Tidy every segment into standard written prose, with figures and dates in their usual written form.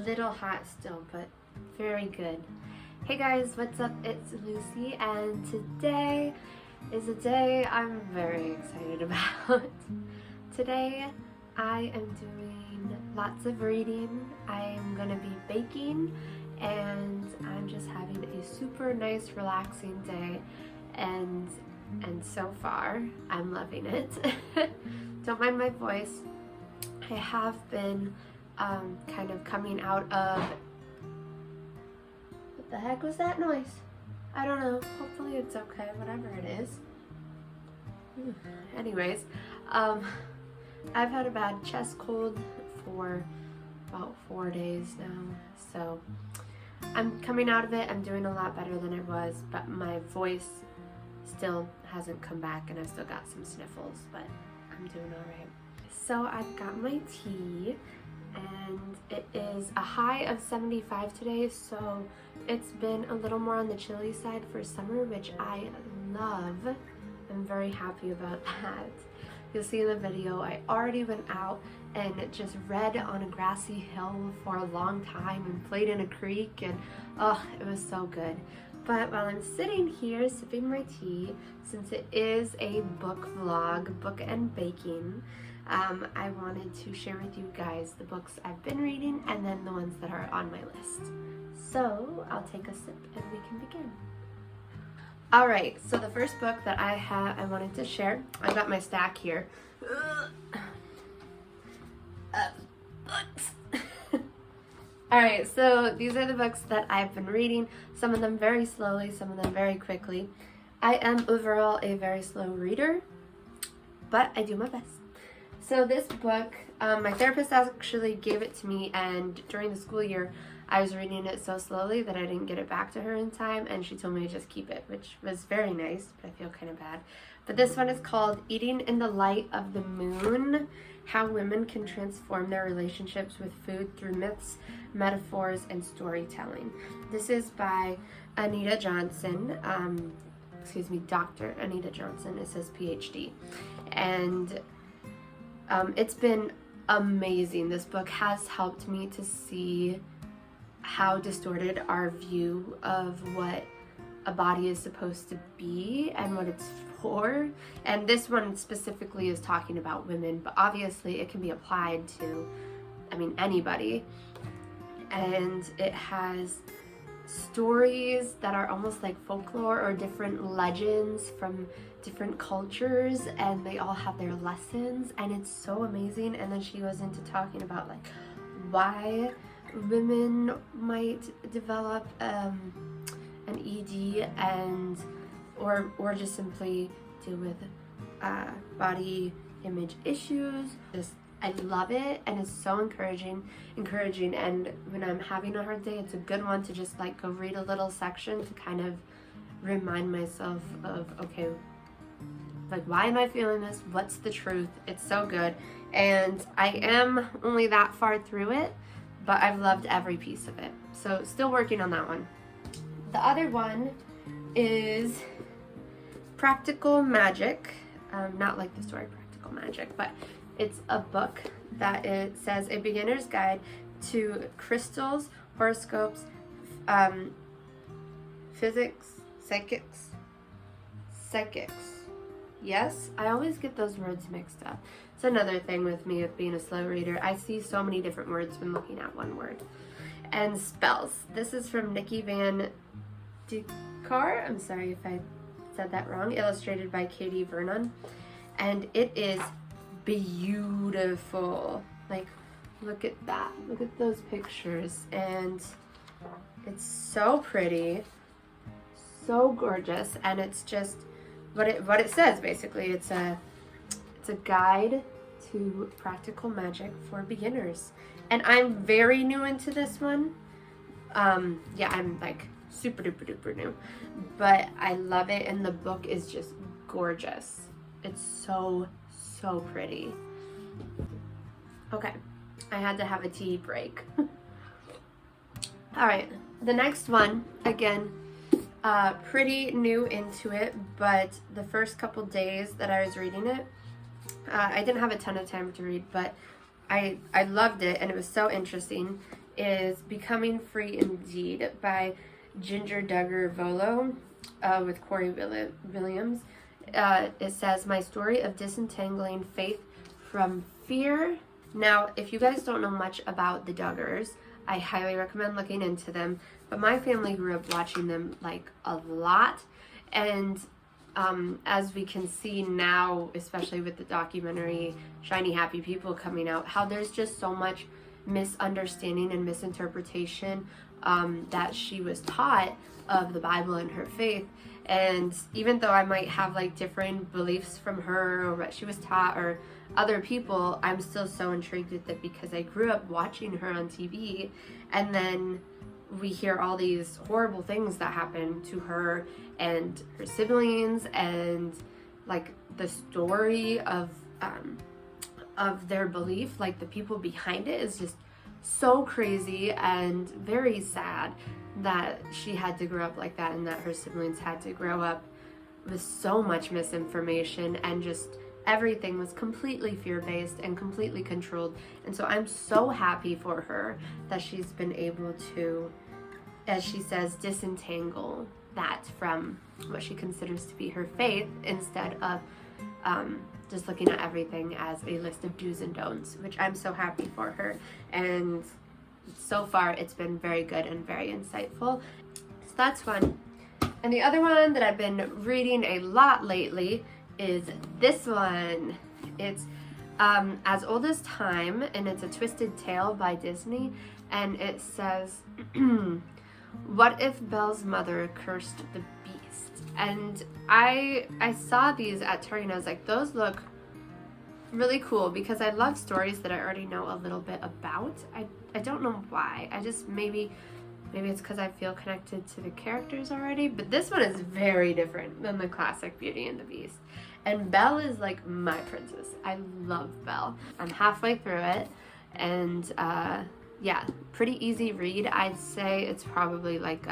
little hot still, but very good. Hey guys, what's up? It's Lucy, and today is a day I'm very excited about. Today I am doing lots of reading. I'm gonna be baking, and I'm just having a super nice, relaxing day, and so far I'm loving it. Don't mind my voice. I have been kind of coming out of... What the heck was that noise? I don't know. Hopefully it's okay, whatever it is. Anyways, I've had a bad chest cold for about 4 days now, so I'm coming out of it. I'm doing a lot better than I was, but my voice still hasn't come back, and I've still got some sniffles, but I'm doing all right. So I've got my tea, and it is a high of 75 today, so it's been a little more on the chilly side for summer, which I love. I'm very happy about that. You'll see in the video, I already went out and just read on a grassy hill for a long time and played in a creek, and oh, it was so good. But while I'm sitting here sipping my tea, since it is a book vlog, book and baking, I wanted to share with you guys the books I've been reading and then the ones that are on my list. So I'll take a sip and we can begin. Alright, so the first book that I wanted to share, I got my stack here. Books. Alright, so these are the books that I've been reading, some of them very slowly, some of them very quickly. I am overall a very slow reader, but I do my best. So this book, my therapist actually gave it to me, and during the school year, I was reading it so slowly that I didn't get it back to her in time, and she told me to just keep it, which was very nice, but I feel kind of bad. But this one is called Eating in the Light of the Moon: How Women Can Transform Their Relationships with Food Through Myths, Metaphors, and Storytelling. This is by Anita Johnson, Dr. Anita Johnson. It says PhD. And it's been amazing. This book has helped me to see how distorted our view of what a body is supposed to be and what it's for. And this one specifically is talking about women, but obviously it can be applied to, anybody. And it has stories that are almost like folklore or different legends from different cultures, and they all have their lessons, and it's so amazing. And then she goes into talking about like why women might develop an ED and or just simply deal with body image issues. I love it, and it's so encouraging. And when I'm having a hard day, it's a good one to just like go read a little section to kind of remind myself of, okay, like, why am I feeling this? What's the truth? It's so good. And I am only that far through it, but I've loved every piece of it. So still working on that one. The other one is Practical Magic. Not like the story Practical Magic, but it's a book that it says A Beginner's Guide to Crystals, Horoscopes, Physics, Psychics. Yes, I always get those words mixed up. It's another thing with me with being a slow reader. I see so many different words when looking at one word. And spells. This is from Nikki Van Ducar. I'm sorry if I said that wrong. Illustrated by Katie Vernon. And it is beautiful. Like, look at that. Look at those pictures. And it's so pretty. So gorgeous. And it's just what it says basically. It's a guide to practical magic for beginners, and I'm very new into this one. Yeah, I'm like super duper new, but I love it, and the book is just gorgeous. It's so pretty. Okay, I had to have a tea break. All right, the next one, again, pretty new into it, but the first couple days that I was reading it, I didn't have a ton of time to read, but I loved it, and it was so interesting. is Becoming Free Indeed by Ginger Duggar Volo with Corey Williams. It says, my story of disentangling faith from fear. Now, if you guys don't know much about the Duggars, I highly recommend looking into them. But my family grew up watching them like a lot. And as we can see now, especially with the documentary Shiny Happy People coming out, how there's just so much misunderstanding and misinterpretation that she was taught of the Bible and her faith. And even though I might have like different beliefs from her or what she was taught or other people, I'm still so intrigued with it because I grew up watching her on TV, and then we hear all these horrible things that happen to her and her siblings, and like the story of their belief, like the people behind it, is just so crazy and very sad that she had to grow up like that, and that her siblings had to grow up with so much misinformation, and just everything was completely fear-based and completely controlled. And so I'm so happy for her that she's been able to, as she says, disentangle that from what she considers to be her faith, instead of just looking at everything as a list of do's and don'ts, which I'm so happy for her. And so far it's been very good and very insightful, so that's fun. And the other one that I've been reading a lot lately is this one. It's As Old as Time, and it's a twisted tale by Disney, and it says what if Belle's mother cursed the beast? And I saw these at Target and I was like, those look really cool, because I love stories that I already know a little bit about. I don't know why. I just maybe it's because I feel connected to the characters already, but this one is very different than the classic Beauty and the Beast. And Belle is like my princess. I love Belle. I'm halfway through it, and yeah, pretty easy read. I'd say it's probably like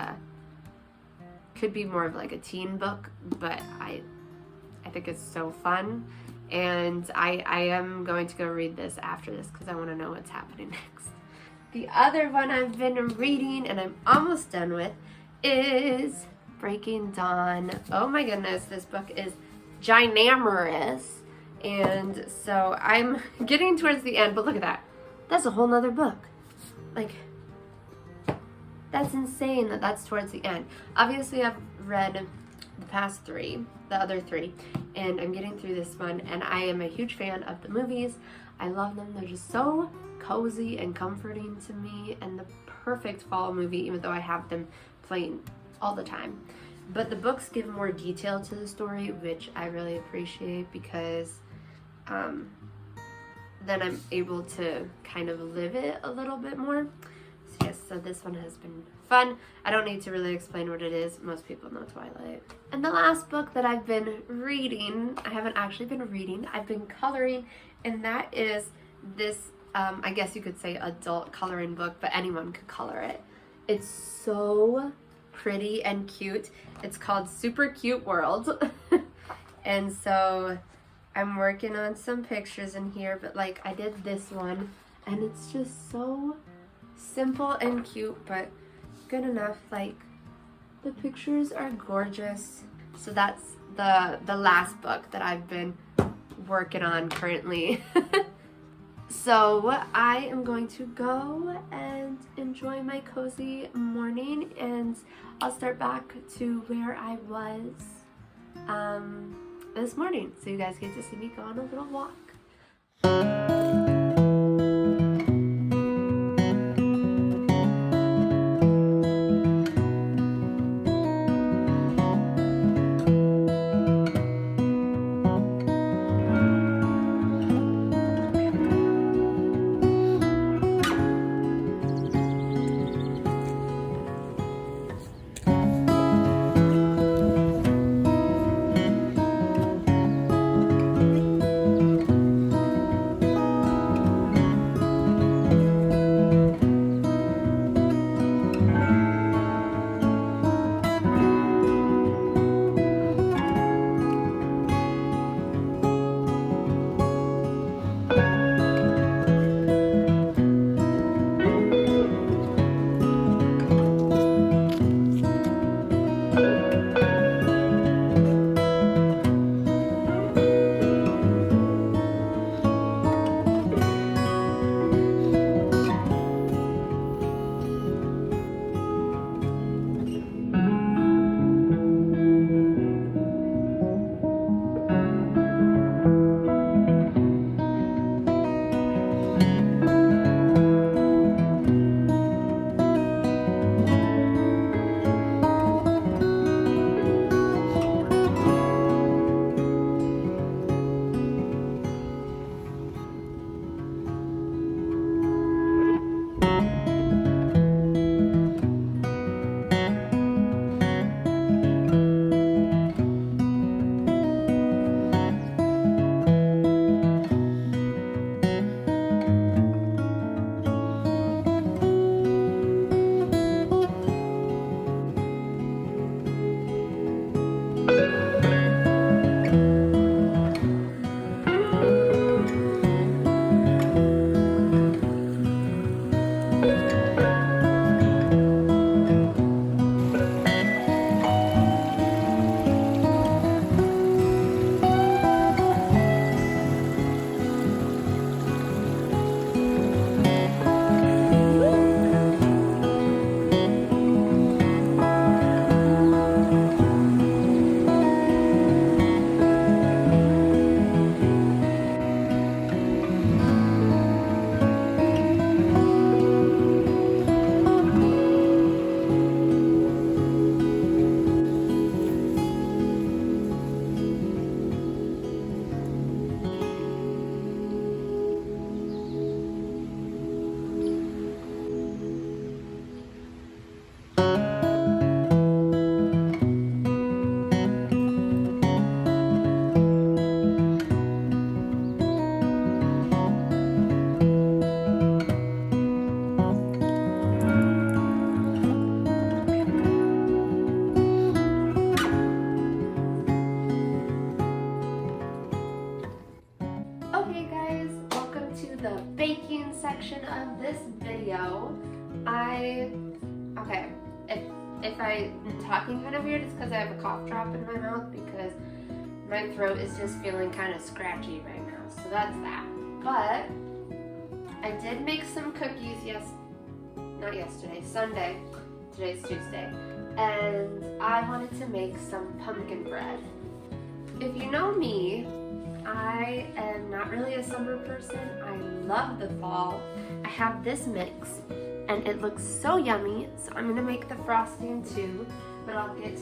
could be more of like a teen book, but I think it's so fun. And I am going to go read this after this because I want to know what's happening next. The other one I've been reading and I'm almost done with is Breaking Dawn. Oh my goodness, this book is ginormous. And so I'm getting towards the end, but look at that. That's a whole nother book. Like, that's insane that that's towards the end. Obviously, I've read the past three, the other three, and I'm getting through this one, and I am a huge fan of the movies. I love them. They're just so cozy and comforting to me, and the perfect fall movie, even though I have them playing all the time. But the books give more detail to the story, which I really appreciate, because then I'm able to kind of live it a little bit more. So yes, so this one has been fun. I don't need to really explain what it is. Most people know Twilight. And the last book that I've been reading, I haven't actually been reading, I've been coloring, and that is this, I guess you could say adult coloring book, but anyone could color it. It's so pretty and cute. It's called Super Cute World. And so I'm working on some pictures in here, but like I did this one, and it's just so simple and cute, but good enough. Like, the pictures are gorgeous. So that's the last book that I've been working on currently. So I am going to go and enjoy my cozy morning, and I'll start back to where I was this morning, so you guys get to see me go on a little walk. section of this video, okay, if I'm talking kind of weird, it's because I have a cough drop in my mouth because my throat is just feeling kind of scratchy right now, so that's that. But I did make some cookies not yesterday, Sunday, today's Tuesday, and I wanted to make some pumpkin bread. If you know me, I am not really a summer person. I love the fall. I have this mix and it looks so yummy, so I'm gonna make the frosting too, but I'll get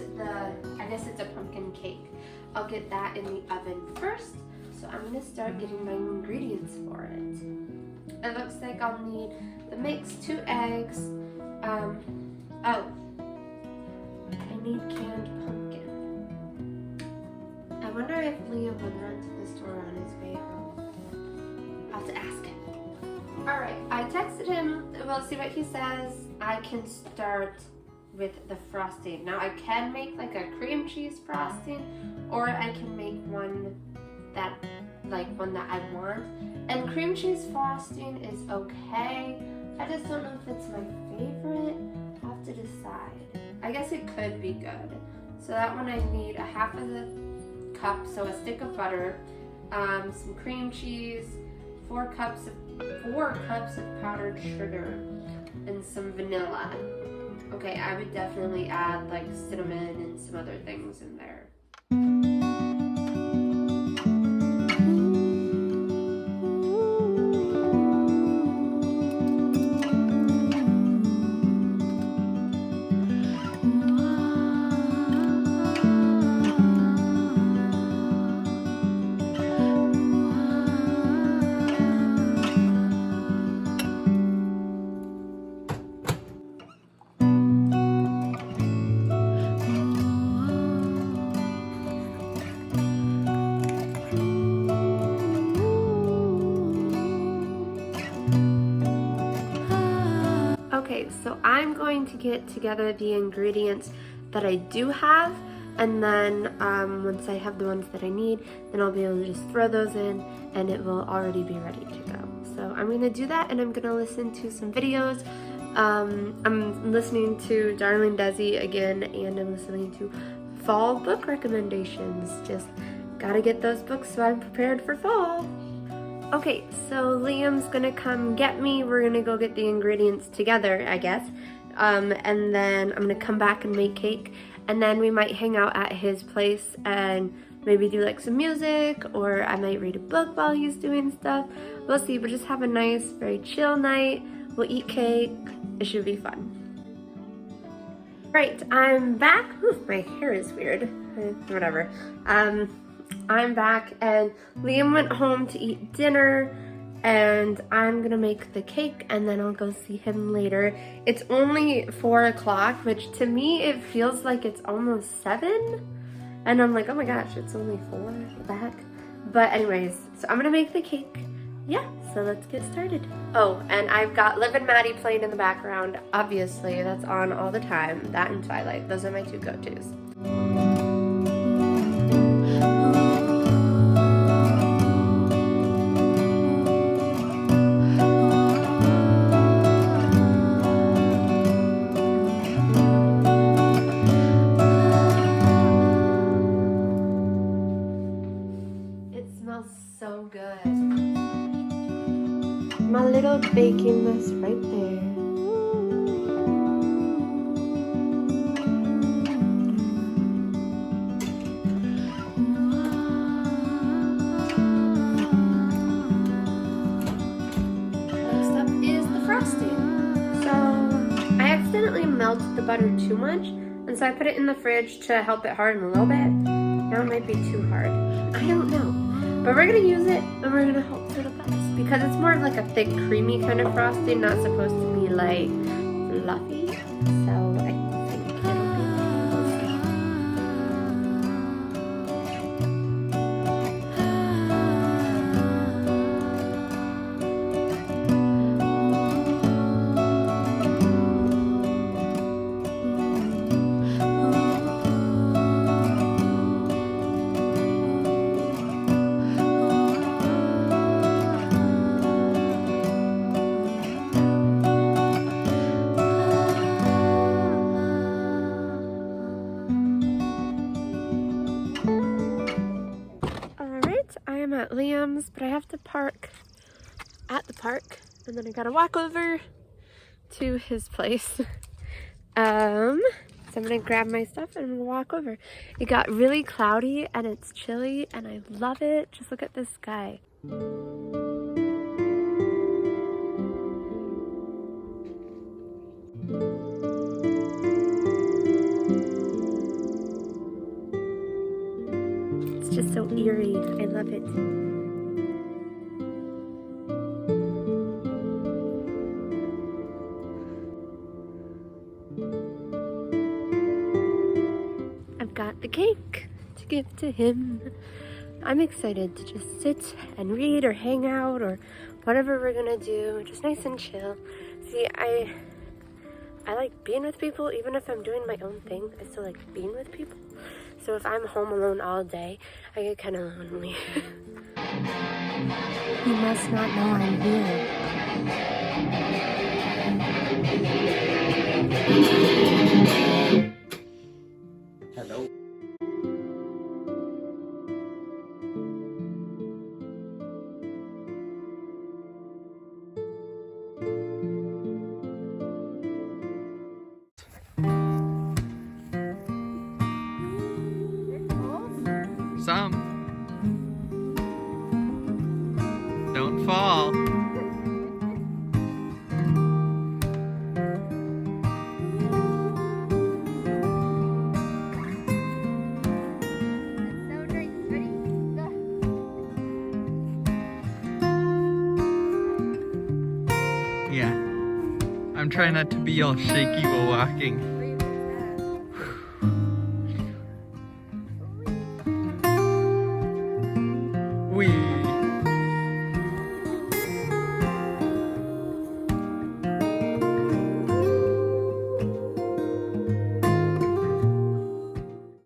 I guess it's a pumpkin cake. I'll get that in the oven first, so I'm gonna start getting my ingredients for it. It looks like I'll need the mix, 2 eggs, oh, I need canned pumpkin. I wonder if Liam would run to the store on his way home. I'll have to ask him. Alright, I texted him. We'll see what he says. I can start with the frosting. Now I can make like a cream cheese frosting, or I can make one that I want. And cream cheese frosting is okay. I just don't know if it's my favorite. I'll have to decide. I guess it could be good. So that one I need 1/2 of the cup, so a stick of butter, some cream cheese, 4 cups of powdered sugar, and some vanilla. Okay, I would definitely add like cinnamon and some other things in there. Okay, so I'm going to get together the ingredients that I do have, and then once I have the ones that I need, then I'll be able to just throw those in and it will already be ready to go. So I'm going to do that, and I'm going to listen to some videos. I'm listening to Darling Desi again, and I'm listening to fall book recommendations. Just gotta get those books so I'm prepared for fall. Okay, so Liam's gonna come get me. We're gonna go get the ingredients together, I guess. And then I'm gonna come back and make cake. And then we might hang out at his place and maybe do like some music, or I might read a book while he's doing stuff. We'll see, but just have a nice, very chill night. We'll eat cake. It should be fun. Right, I'm back. Ooh, my hair is weird. Whatever. I'm back, and Liam went home to eat dinner, and I'm gonna make the cake, and then I'll go see him later. It's only 4 o'clock, which to me it feels like it's almost 7, and I'm like, oh my gosh, it's only 4 back. But anyways, so I'm gonna make the cake. Yeah, so let's get started. Oh, and I've got Liv and Maddie playing in the background. Obviously, that's on all the time. That and Twilight, those are my 2 go-tos. So good. My little baking mess right there. Next up is the frosting. So I accidentally melted the butter too much, and so I put it in the fridge to help it harden a little bit. Now it might be too hard. I don't know. But we're gonna use it, and we're gonna hope for the best, because it's more of like a thick, creamy kind of frosting, not supposed to be like fluffy. So I think it'll be, we'll see. at Liam's, but I have to park at the park, and then I gotta walk over to his place. So I'm gonna grab my stuff and I'm gonna walk over. It got really cloudy and it's chilly and I love it. Just look at this sky. It's just so eerie. I love it. I've got the cake to give to him. I'm excited to just sit and read or hang out or whatever we're gonna do, just nice and chill. See, I like being with people. Even if I'm doing my own thing, I still like being with people. So if I'm home alone all day, I get kind of lonely. You must not know I'm here. Hello. Some. Don't fall. Yeah. I'm trying not to be all shaky while walking.